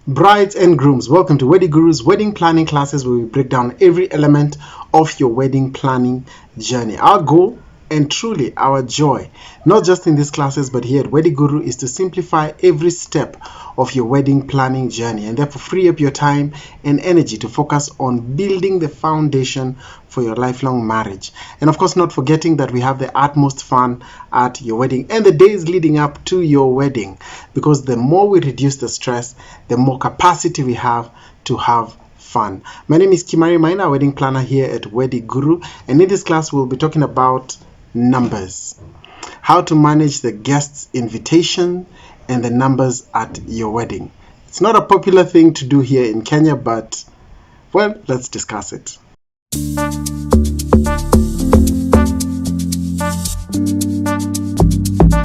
Brides and grooms, welcome to Weddy Guru's wedding planning classes, where we break down every element of your wedding planning journey. Our goal and truly our joy, not just in these classes but here at Weddy Guru, is to simplify every step of your wedding planning journey and therefore free up your time and energy to focus on building the foundation for your lifelong marriage. And of course, not forgetting that we have the utmost fun at your wedding and the days leading up to your wedding, because the more we reduce the stress, the more capacity we have to have fun. My name is Kimari Maina, wedding planner here at Weddy Guru, and in this class we'll be talking about numbers, how to manage the guests' invitation and the numbers at your wedding. It's not a popular thing to do here in Kenya, but well, let's discuss it.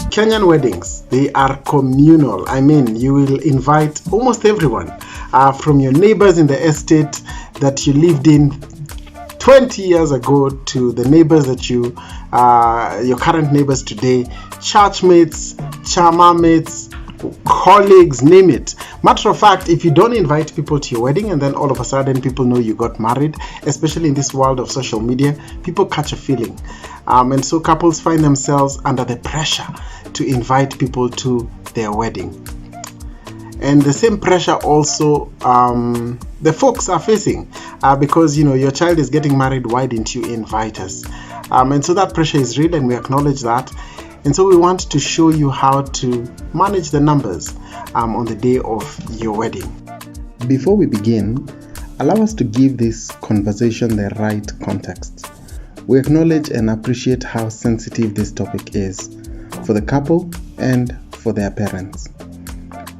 Kenyan weddings, they are communal. I mean, you will invite almost everyone, from your neighbors in the estate that you lived in 20 years ago to the neighbors that your current neighbors today, church mates, chama mates, colleagues, name it. Matter of fact, if you don't invite people to your wedding and then all of a sudden people know you got married, especially in this world of social media, people catch a feeling. And so couples find themselves under the pressure to invite people to their wedding. And the same pressure also the folks are facing because your child is getting married. Why didn't you invite us? And so that pressure is real, and we acknowledge that. And so we want to show you how to manage the numbers on the day of your wedding. Before we begin, allow us to give this conversation the right context. We acknowledge and appreciate how sensitive this topic is for the couple and for their parents.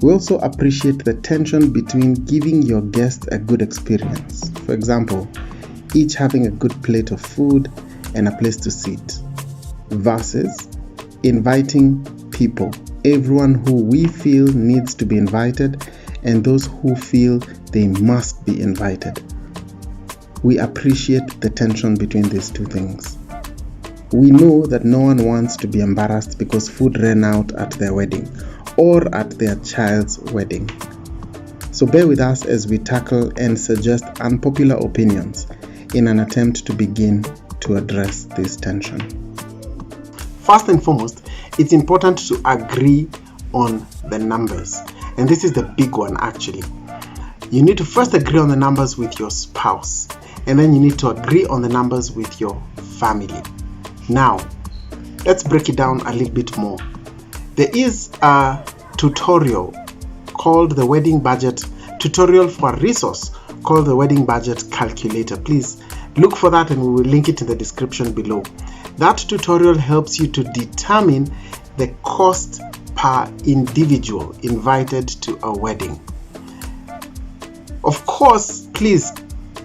We also appreciate the tension between giving your guests a good experience, for example, each having a good plate of food and a place to sit, versus inviting people, everyone who we feel needs to be invited and those who feel they must be invited. We appreciate the tension between these two things. We know that no one wants to be embarrassed because food ran out at their wedding or at their child's wedding. So bear with us as we tackle and suggest unpopular opinions in an attempt to begin to address this tension. First and foremost, it's important to agree on the numbers. And this is the big one actually. You need to first agree on the numbers with your spouse, and then you need to agree on the numbers with your family. Now, let's break it down a little bit more. There is a tutorial called the wedding budget tutorial for a resource called the wedding budget calculator. Please look for that and we will link it in the description below. That tutorial helps you to determine the cost per individual invited to a wedding. Of course, please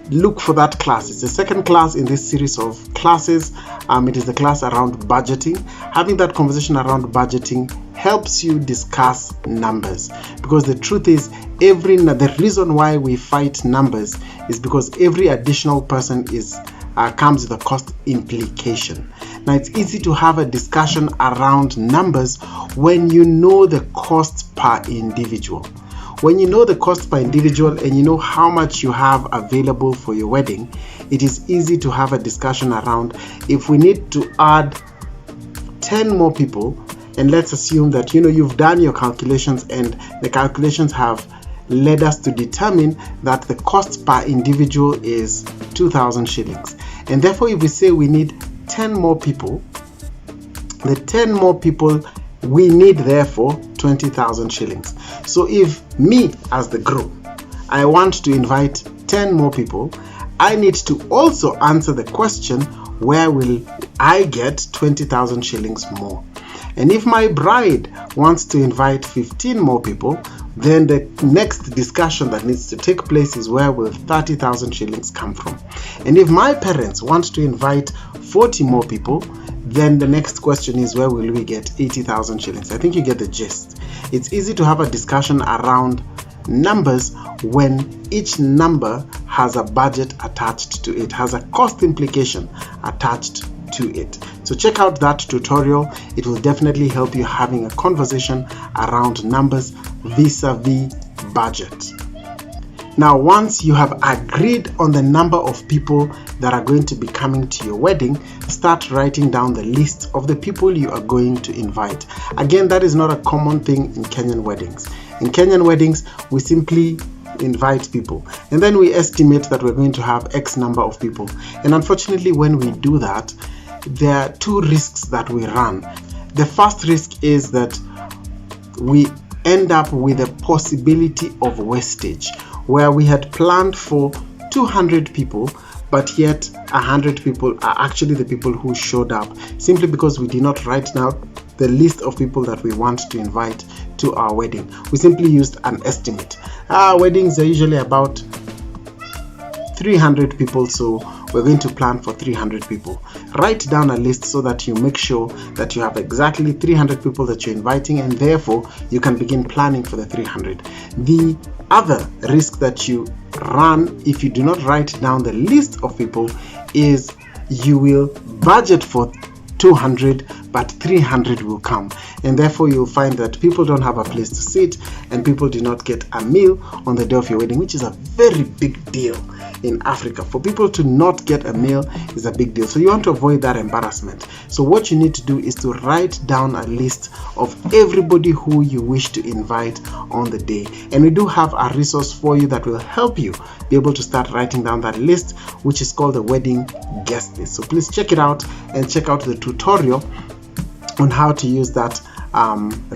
look for that class. It's the second class in this series of classes. It is the class around budgeting. Having that conversation around budgeting helps you discuss numbers, because the truth is the reason why we fight numbers is because every additional person comes with a cost implication. Now, it's easy to have a discussion around numbers when you know the cost per individual. When you know the cost per individual and you know how much you have available for your wedding, it is easy to have a discussion around if we need to add 10 more people, and let's assume that you've done your calculations and the calculations have led us to determine that the cost per individual is 2,000 shillings. And therefore, if we say we need 10 more people, the 10 more people we need therefore 20,000 shillings. So if me as the groom, I want to invite 10 more people, I need to also answer the question, where will I get 20,000 shillings more? And if my bride wants to invite 15 more people, then the next discussion that needs to take place is, where will 30,000 shillings come from? And if my parents want to invite 40 more people, then the next question is, where will we get 80,000 shillings? I think you get the gist. It's easy to have a discussion around numbers when each number has a budget attached to it, has a cost implication attached to it. So check out that tutorial. It will definitely help you having a conversation around numbers vis-a-vis budget. Now, once you have agreed on the number of people that are going to be coming to your wedding, start writing down the list of the people you are going to invite. Again, that is not a common thing in Kenyan weddings. In Kenyan weddings, we simply invite people and then we estimate that we're going to have X number of people. And unfortunately, when we do that, there are two risks that we run. The first risk is that we end up with a possibility of wastage, where we had planned for 200 people, but yet 100 people are actually the people who showed up, simply because we did not write down the list of people that we want to invite to our wedding. We simply used an estimate. Our weddings are usually about 300 people, so we're going to plan for 300 people. Write down a list so that you make sure that you have exactly 300 people that you're inviting, and therefore you can begin planning for the 300. The other risk that you run if you do not write down the list of people is you will budget for 200 but 300 will come, and therefore you'll find that people don't have a place to sit and people do not get a meal on the day of your wedding, which is a very big deal in Africa. For people to not get a meal is a big deal, so you want to avoid that embarrassment. So what you need to do is to write down a list of everybody who you wish to invite on the day, and we do have a resource for you that will help you be able to start writing down that list, which is called the wedding guest list. So please check it out and check out the tutorial on how to use that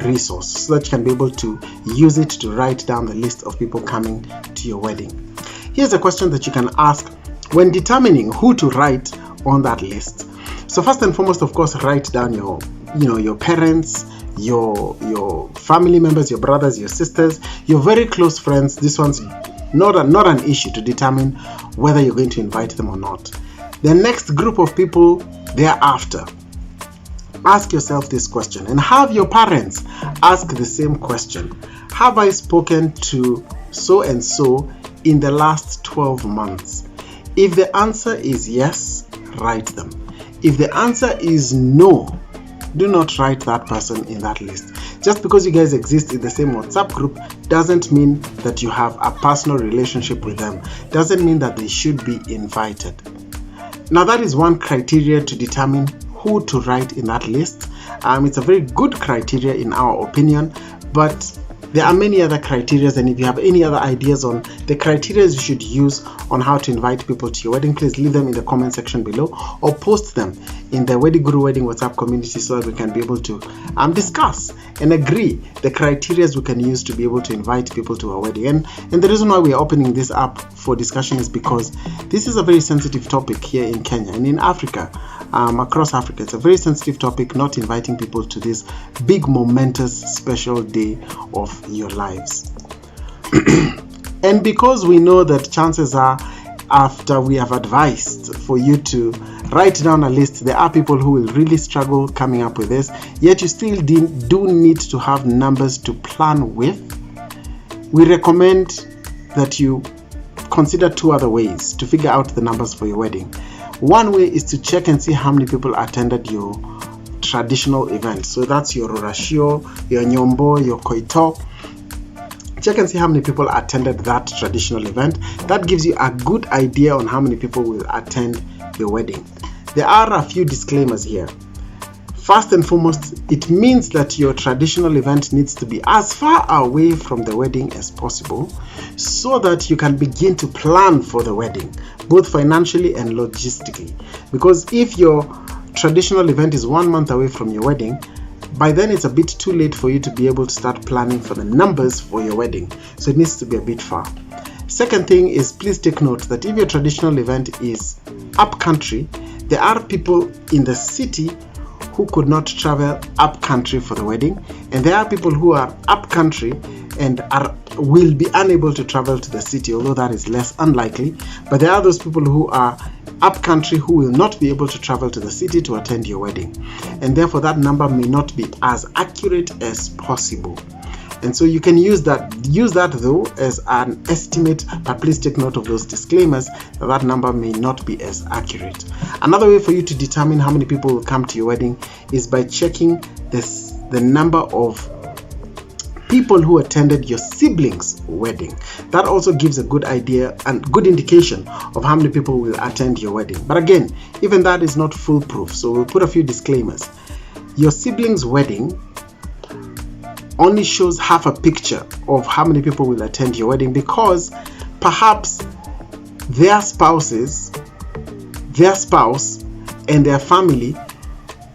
resource so that you can be able to use it to write down the list of people coming to your wedding. Here's a question that you can ask when determining who to write on that list. So first and foremost, of course, write down your parents, your family members, your brothers, your sisters, your very close friends. This one's not an issue to determine whether you're going to invite them or not. The next group of people thereafter, ask yourself this question, and have your parents ask the same question. Have I spoken to so and so in the last 12 months? If the answer is yes, write them. If the answer is no, do not write that person in that list. Just because you guys exist in the same WhatsApp group doesn't mean that you have a personal relationship with them. Doesn't mean that they should be invited. Now, that is one criteria to determine who to write in that list. It's a very good criteria in our opinion, but there are many other criteria, and if you have any other ideas on the criteria you should use on how to invite people to your wedding, please leave them in the comment section below or post them in the Weddy Guru Wedding WhatsApp community so that we can be able to discuss and agree the criteria we can use to be able to invite people to our wedding. And the reason why we are opening this up for discussion is because this is a very sensitive topic here in Kenya and in Africa. Across Africa, it's a very sensitive topic, not inviting people to this big, momentous, special day of your lives. And because we know that chances are, after we have advised for you to write down a list, there are people who will really struggle coming up with this, yet you still do need to have numbers to plan with. We recommend that you consider two other ways to figure out the numbers for your wedding. One way is to check and see how many people attended your traditional event. So that's your Rorashio, your Nyombo, your Koito. Check and see how many people attended that traditional event. That gives you a good idea on how many people will attend your wedding. There are a few disclaimers here. First and foremost, it means that your traditional event needs to be as far away from the wedding as possible so that you can begin to plan for the wedding, both financially and logistically. Because if your traditional event is 1 month away from your wedding, by then it's a bit too late for you to be able to start planning for the numbers for your wedding. So it needs to be a bit far. Second thing is, please take note that if your traditional event is up country, there are people in the city who could not travel up country for the wedding, and there are people who are up country and will be unable to travel to the city, although that is less unlikely. But there are those people who are up country who will not be able to travel to the city to attend your wedding, and therefore that number may not be as accurate as possible. And so you can use that though as an estimate, but please take note of those disclaimers that number may not be as accurate. Another way for you to determine how many people will come to your wedding is by checking the number of people who attended your siblings' wedding. That also gives a good idea and good indication of how many people will attend your wedding. But again, even that is not foolproof, so we'll put a few disclaimers. Your siblings' wedding only shows half a picture of how many people will attend your wedding, because perhaps their spouse and their family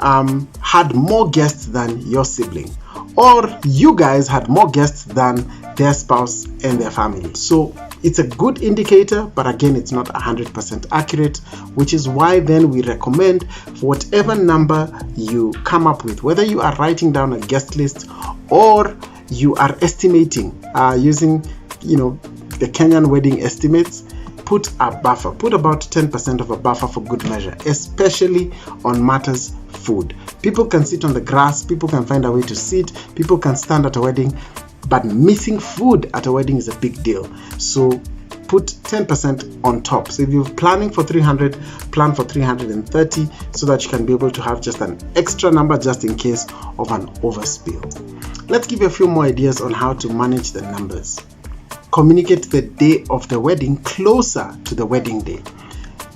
had more guests than your sibling, or you guys had more guests than their spouse and their family. So it's a good indicator, but again, it's not 100% accurate, which is why then we recommend for whatever number you come up with, whether you are writing down a guest list or you are estimating using the Kenyan wedding estimates, put a buffer, put about 10% of a buffer for good measure, especially on matters food. People can sit on the grass, people can find a way to sit, people can stand at a wedding, but missing food at a wedding is a big deal. So put 10% on top. So if you're planning for 300, plan for 330, so that you can be able to have just an extra number just in case of an overspill. Let's give you a few more ideas on how to manage the numbers. Communicate the day of the wedding closer to the wedding day.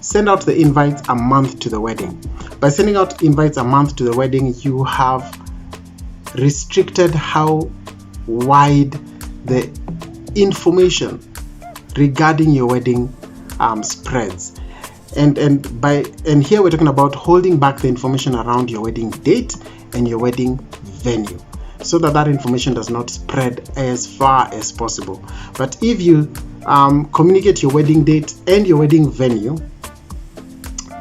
Send out the invites a month to the wedding. By sending out invites a month to the wedding, you have restricted how wide the information regarding your wedding spreads. And here we're talking about holding back the information around your wedding date and your wedding venue, so that information does not spread as far as possible. But if you communicate your wedding date and your wedding venue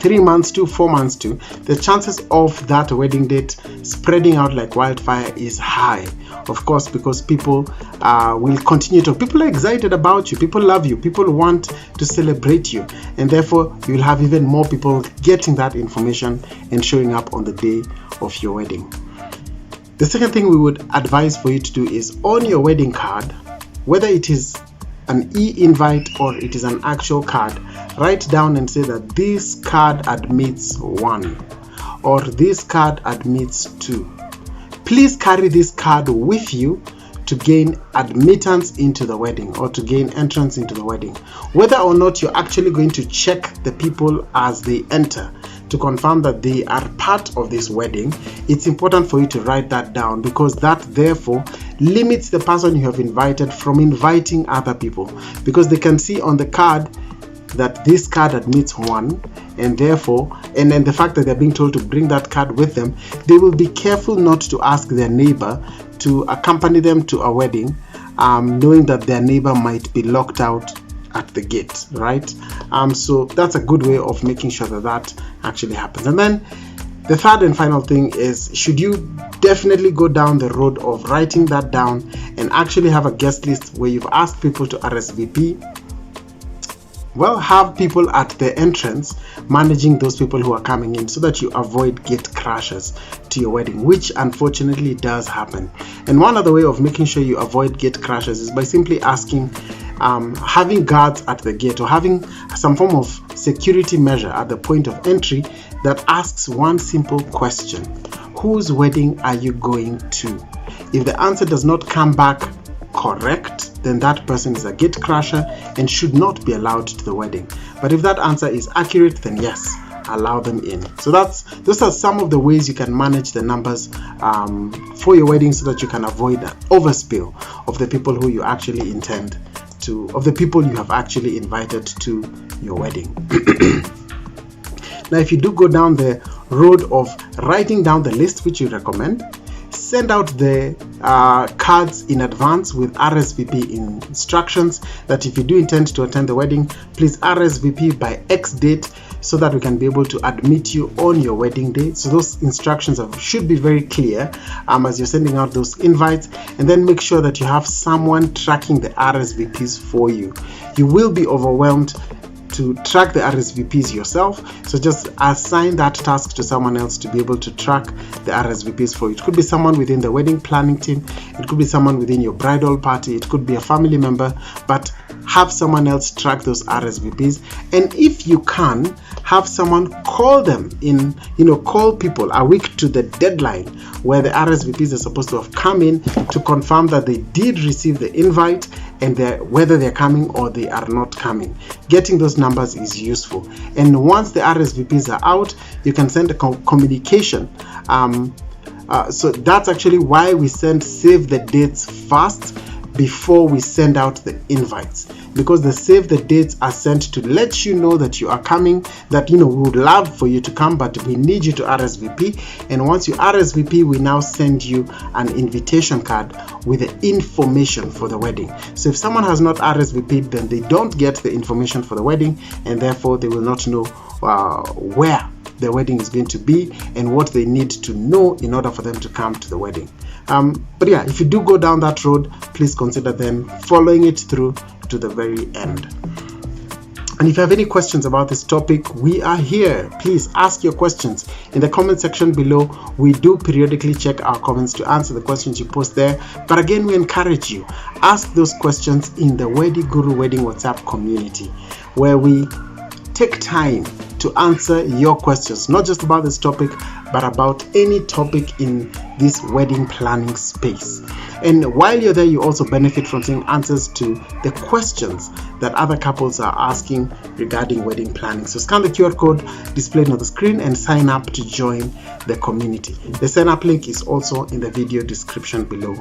3 months to 4 months to, the chances of that wedding date spreading out like wildfire is high. Of course, because people will continue to, people are excited about you, people love you, people want to celebrate you, and therefore you'll have even more people getting that information and showing up on the day of your wedding. The second thing we would advise for you to do is on your wedding card, whether it is an e-invite or it is an actual card, write down and say that this card admits 1 or this card admits 2. Please carry this card with you to gain admittance into the wedding or to gain entrance into the wedding. Whether or not you're actually going to check the people as they enter to confirm that they are part of this wedding, it's important for you to write that down, because that therefore limits the person you have invited from inviting other people, because they can see on the card that this card admits 1, and therefore, and then the fact that they're being told to bring that card with them, they will be careful not to ask their neighbor to accompany them to a wedding, knowing that their neighbor might be locked out at the gate, right? So that's a good way of making sure that actually happens. And then the third and final thing is, should you definitely go down the road of writing that down and actually have a guest list where you've asked people to RSVP, well, have people at the entrance managing those people who are coming in, so that you avoid gate crashes to your wedding, which unfortunately does happen. And one other way of making sure you avoid gate crashes is by simply asking, having guards at the gate, or having some form of security measure at the point of entry that asks one simple question: whose wedding are you going to? If the answer does not come back correct, then that person is a gate crasher and should not be allowed to the wedding. But if that answer is accurate, then yes, allow them in. So those are some of the ways you can manage the numbers for your wedding, so that you can avoid an overspill of the people who you actually intend to, of the people you have actually invited to your wedding. Now, if you do go down the road of writing down the list, which you recommend, send out the cards in advance with RSVP instructions that if you do intend to attend the wedding, please RSVP by X date, so that we can be able to admit you on your wedding day. So those instructions should be very clear as you're sending out those invites. And then make sure that you have someone tracking the RSVPs for you. You will be overwhelmed to track the RSVPs yourself, so just assign that task to someone else to be able to track the RSVPs for you. It could be someone within the wedding planning team, it could be someone within your bridal party, it could be a family member, but have someone else track those RSVPs, and if you can, have someone call them in, call people a week to the deadline where the RSVPs are supposed to have come in to confirm that they did receive the invite and whether they're coming or they are not coming. Getting those numbers is useful. And once the RSVPs are out, you can send a communication. So that's actually why we send save the dates first before we send out the invites, because the save the dates are sent to let you know that you are coming, that we would love for you to come, but we need you to RSVP. And once you RSVP, we now send you an invitation card with the information for the wedding. So if someone has not RSVP'd, then they don't get the information for the wedding, and therefore they will not know where the wedding is going to be and what they need to know in order for them to come to the wedding. But yeah, if you do go down that road, please consider then following it through to the very end. And if you have any questions about this topic, we are here. Please ask your questions in the comment section below. We do periodically check our comments to answer the questions you post there. But again, we encourage you, ask those questions in the Weddy Guru Wedding WhatsApp community, where we take time to answer your questions, not just about this topic, but about any topic in this wedding planning space. And while you're there, you also benefit from seeing answers to the questions that other couples are asking regarding wedding planning. So scan the QR code displayed on the screen and sign up to join the community. The sign up link is also in the video description below.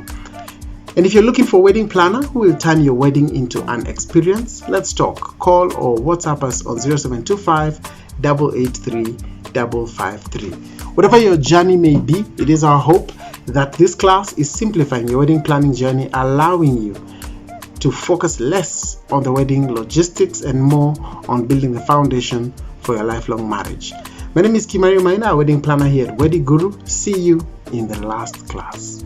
And if you're looking for a wedding planner who will turn your wedding into an experience, let's talk. Call or WhatsApp us on 0725 883 553. Whatever your journey may be, it is our hope that this class is simplifying your wedding planning journey, allowing you to focus less on the wedding logistics and more on building the foundation for your lifelong marriage. My name is Kimari Maina, a wedding planner here at Weddy Guru. See you in the last class.